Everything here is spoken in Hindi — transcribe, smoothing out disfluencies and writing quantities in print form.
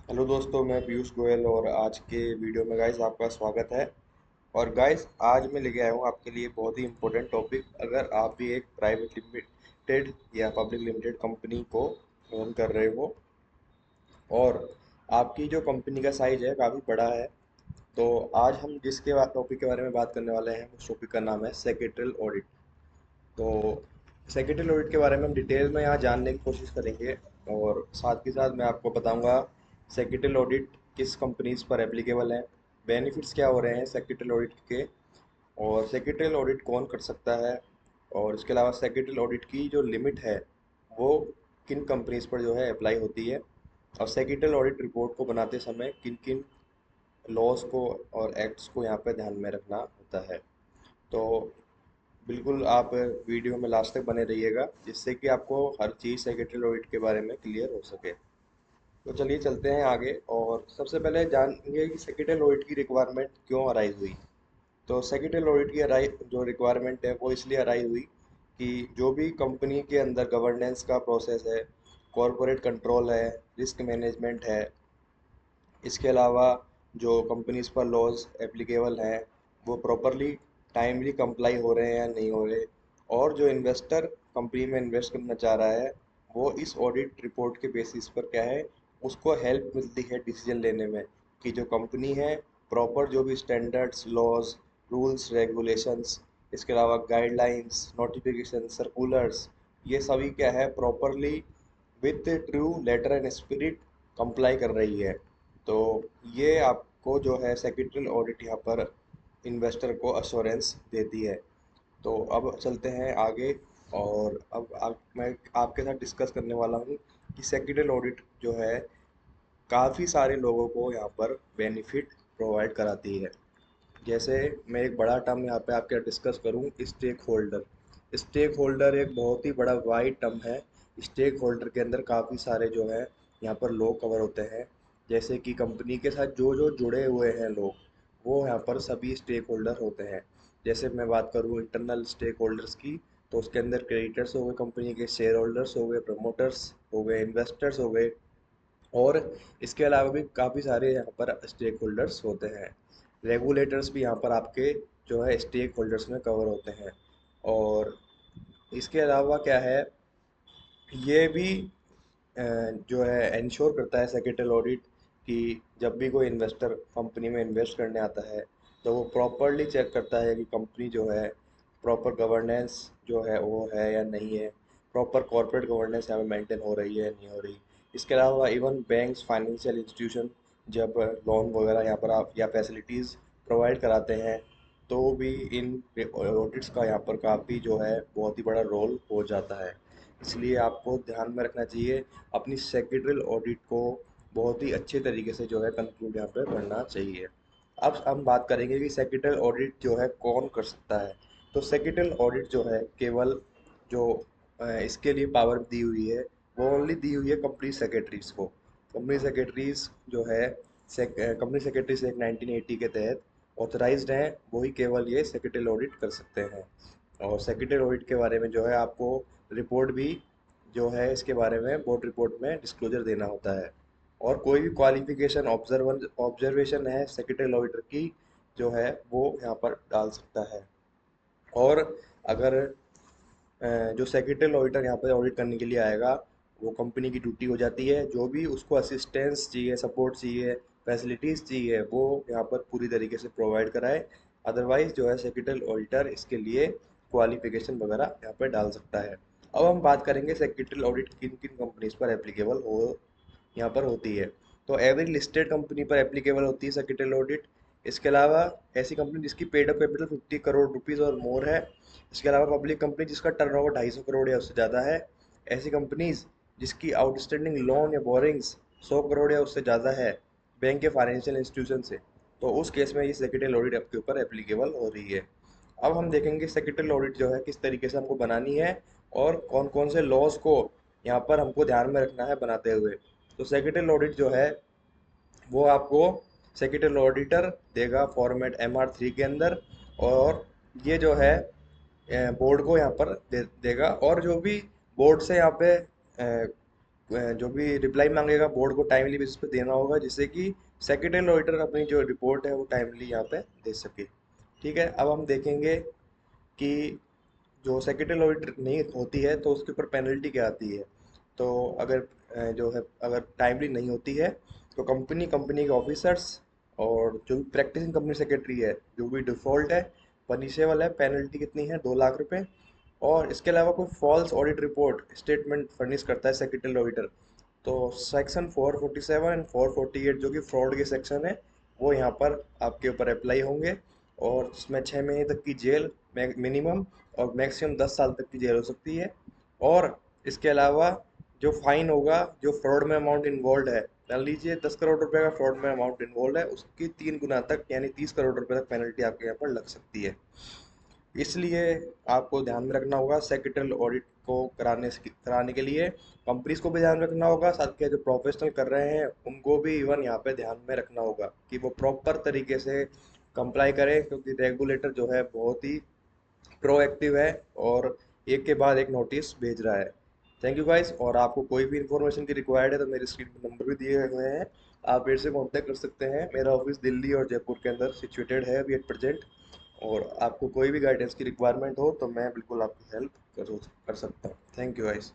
हेलो दोस्तों, मैं पीयूष गोयल और आज के वीडियो में गाइस आपका स्वागत है। और गाइस आज मैं लेके आया हूँ आपके लिए बहुत ही इम्पोर्टेंट टॉपिक। अगर आप भी एक प्राइवेट लिमिटेड या पब्लिक लिमिटेड कंपनी को रन कर रहे हो और आपकी जो कंपनी का साइज है काफ़ी बड़ा है, तो आज हम जिसके टॉपिक के बारे में बात करने वाले हैं उस टॉपिक का नाम है सेक्रेटरियल ऑडिट। तो सेक्रेटरी ऑडिट के बारे में हम डिटेल में यहाँ जानने की कोशिश करेंगे और साथ के साथ मैं आपको बताऊंगा सेक्रेटरी ऑडिट किस कंपनीज पर एप्लीकेबल है, बेनिफिट्स क्या हो रहे हैं सेक्रेटरी ऑडिट के, और सेक्रेटरी ऑडिट कौन कर सकता है, और इसके अलावा सेक्रेटरी ऑडिट की जो लिमिट है वो किन कंपनीज पर जो है अप्लाई होती है, और सेक्रेटरी ऑडिट रिपोर्ट को बनाते समय किन किन लॉज को और एक्ट्स को यहाँ पर ध्यान में रखना होता है। तो बिल्कुल आप वीडियो में लास्ट तक बने रहिएगा जिससे कि आपको हर चीज़ सेक्रेटरी ऑडिट के बारे में क्लियर हो सके। तो चलिए चलते हैं आगे और सबसे पहले जानेंगे कि सेक्रेटरी ऑडिट की रिक्वायरमेंट क्यों अराइज हुई। तो सेक्रेटरी ऑडिट की अराई जो रिक्वायरमेंट है वो इसलिए अराइज हुई कि जो भी कंपनी के अंदर गवर्नेंस का प्रोसेस है, कॉरपोरेट कंट्रोल है, रिस्क मैनेजमेंट है, इसके अलावा जो कंपनीज पर लॉज एप्लीकेबल हैं वो प्रॉपरली टाइमली कंप्लाई हो रहे हैं या नहीं हो रहे, और जो इन्वेस्टर कंपनी में इन्वेस्ट करना चाह रहा है वो इस ऑडिट रिपोर्ट के बेसिस पर क्या है, उसको हेल्प मिलती है डिसीजन लेने में कि जो कंपनी है प्रॉपर जो भी स्टैंडर्ड्स, लॉज, रूल्स, रेगुलेशंस, इसके अलावा गाइडलाइंस, नोटिफिकेशन, सर्कुलर्स, ये सभी क्या है properly with true letter and spirit comply कर रही है। तो ये आपको जो है सेक्रेटरी ऑडिट यहाँ पर इन्वेस्टर को अश्योरेंस देती है। तो अब चलते हैं आगे और मैं आपके साथ डिस्कस करने वाला हूँ कि सेक्रेटरी ऑडिट जो है काफ़ी सारे लोगों को यहाँ पर बेनिफिट प्रोवाइड कराती है। जैसे मैं एक बड़ा टर्म यहाँ पे आपके डिस्कस करूँ, स्टेक होल्डर। स्टेक होल्डर एक बहुत ही बड़ा वाइड टर्म है। स्टेक होल्डर के अंदर काफ़ी सारे जो है यहाँ पर लोग कवर होते हैं। जैसे कि कंपनी के साथ जो जो जुड़े हुए हैं लोग, वो यहाँ पर सभी स्टेक होल्डर होते हैं। जैसे मैं बात करूँ इंटरनल स्टेक होल्डर्स की, तो उसके अंदर क्रेडिटर्स हो गए, कंपनी के शेयर होल्डर्स हो गए, प्रमोटर्स हो गए, इन्वेस्टर्स हो गए, और इसके अलावा भी काफ़ी सारे यहाँ पर स्टेक होल्डर्स होते हैं। रेगुलेटर्स भी यहाँ पर आपके जो है स्टेक होल्डर्स में कवर होते हैं। और इसके अलावा क्या है, ये भी जो है इंश्योर करता है सेक्रेटरी ऑडिट कि जब भी कोई इन्वेस्टर कंपनी में इन्वेस्ट करने आता है तो वो प्रॉपरली चेक करता है कि कंपनी जो है प्रॉपर गवर्नेंस जो है वो है या नहीं है, प्रॉपर कॉर्पोरेट गवर्नेंस यहाँ पे मेंटेन हो रही है नहीं हो रही। इसके अलावा इवन बैंक्स, फाइनेंशियल इंस्टीट्यूशन जब लोन वगैरह यहाँ पर आप या फैसिलिटीज़ प्रोवाइड कराते हैं तो भी इन ऑडिट्स का यहाँ पर काफ़ी जो है बहुत ही बड़ा रोल हो जाता है। इसलिए आपको ध्यान में रखना चाहिए, अपनी सेक्रेटरियल ऑडिट को बहुत ही अच्छे तरीके से जो है कंक्लूड यहाँ पे करना चाहिए। अब हम बात करेंगे कि सेक्रेटरियल ऑडिट जो है कौन कर सकता है। तो सेक्रेटरियल ऑडिट जो है केवल जो इसके लिए पावर दी हुई है वो ओनली दी हुई है कंपनी सेक्रेटरीज को। कंपनी सेक्रेटरीज जो है कंपनी सेक्रेटरीज एक्ट 1980 के तहत ऑथराइज्ड हैं, वही केवल ये सेक्रेटरियल ऑडिट कर सकते हैं। और सेक्रेटरी ऑडिट के बारे में जो है आपको रिपोर्ट भी जो है इसके बारे में बोर्ड रिपोर्ट में डिस्क्लोजर देना होता है। और कोई भी क्वालिफिकेशन ऑब्जर्वेशन है सेक्रेटरी ऑडिटर की जो है वो यहाँ पर डाल सकता है। और अगर जो सेक्रेटरी ऑडिटर यहाँ पर ऑडिट करने के लिए आएगा, वो कंपनी की ड्यूटी हो जाती है, जो भी उसको असिस्टेंस चाहिए, सपोर्ट चाहिए, फैसिलिटीज़ चाहिए वो यहाँ पर पूरी तरीके से प्रोवाइड कराए। अदरवाइज जो है सेक्रेटरी ऑडिटर इसके लिए क्वालिफिकेशन वगैरह यहाँ पर डाल सकता है। अब हम बात करेंगे सेक्रेटरी ऑडिट किन किन कंपनीज पर एप्लीकेबल हो यहाँ पर होती है। तो एवरी लिस्टेड कंपनी पर एप्लीकेबल होती है सेक्रेटरी ऑडिट। इसके अलावा ऐसी कंपनी जिसकी paid up capital 50 crore rupees और मोर है। इसके अलावा पब्लिक कंपनी जिसका टर्नओवर 250 करोड़ या उससे ज़्यादा है। ऐसी कंपनीज जिसकी आउटस्टैंडिंग लोन या बोरिंग्स 100 करोड़ या उससे ज़्यादा है बैंक या फाइनेंशियल इंस्टीट्यूशन से, तो उस केस में ये सेक्रेटरी ऑडिट आपके ऊपर एप्लीकेबल हो रही है। अब हम देखेंगे सेक्रेटरी ऑडिट जो है किस तरीके से हमको बनानी है और कौन कौन से लॉज को यहाँ पर हमको ध्यान में रखना है बनाते हुए। तो सेक्रेटरी ऑडिट जो है वो आपको सेक्रेटरी ऑडिटर देगा फॉर्मेट MR3 के अंदर, और ये जो है बोर्ड को यहाँ पर देगा, और जो भी बोर्ड से यहाँ पे जो भी रिप्लाई मांगेगा बोर्ड को टाइमली बेसिस पे देना होगा, जिससे कि सेक्रेटरी ऑडिटर अपनी जो रिपोर्ट है वो टाइमली यहाँ पे दे सके। ठीक है, अब हम देखेंगे कि जो सेक्रेटरी ऑडिट नहीं होती है तो उसके ऊपर पेनल्टी क्या आती है। तो अगर जो है अगर टाइमली नहीं होती है तो कंपनी के ऑफिसर्स और जो भी प्रैक्टिसिंग कंपनी सेक्रेटरी है जो भी डिफॉल्ट है पनिशेबल है। पेनल्टी कितनी है, 2 लाख रुपए। और इसके अलावा कोई false audit report statement furnish करता है सेक्रेटरी ऑडिटर, तो सेक्शन 447 एंड 448 जो कि फ्रॉड के सेक्शन है वो यहाँ पर आपके ऊपर अप्लाई होंगे। और इसमें 6 महीने तक की जेल मिनिमम और मैक्सिमम 10 साल तक की जेल हो सकती है। और इसके अलावा जो फाइन होगा, जो फ्रॉड में अमाउंट इन्वॉल्व है, मान लीजिए 10 करोड़ रुपए का फ्रॉड में अमाउंट इन्वॉल्व है, उसकी 3 गुना तक यानी 30 करोड़ रुपए तक पेनल्टी आपके यहाँ पर लग सकती है। इसलिए आपको ध्यान में रखना होगा सेक्रेटरी ऑडिट को कराने के लिए कंपनीज को भी ध्यान रखना होगा, साथ के जो प्रोफेशनल कर रहे हैं उनको भी इवन यहाँ पे ध्यान में रखना होगा कि वो प्रॉपर तरीके से कंप्लाई करें, क्योंकि रेगुलेटर जो है बहुत ही प्रोएक्टिव है और एक के बाद एक नोटिस भेज रहा है। Thank you guys. और आपको कोई भी इन्फॉर्मेशन की रिक्वायर्ड है तो मेरे स्क्रीन पर नंबर भी दिए हुए हैं, आप मेरे से कांटेक्ट कर सकते हैं। मेरा ऑफिस दिल्ली और जयपुर के अंदर सिचुएटेड है अभी एट प्रेजेंट। और आपको कोई भी गाइडेंस की रिक्वायरमेंट हो तो मैं बिल्कुल आपकी हेल्प कर सकता हूँ। Thank you guys.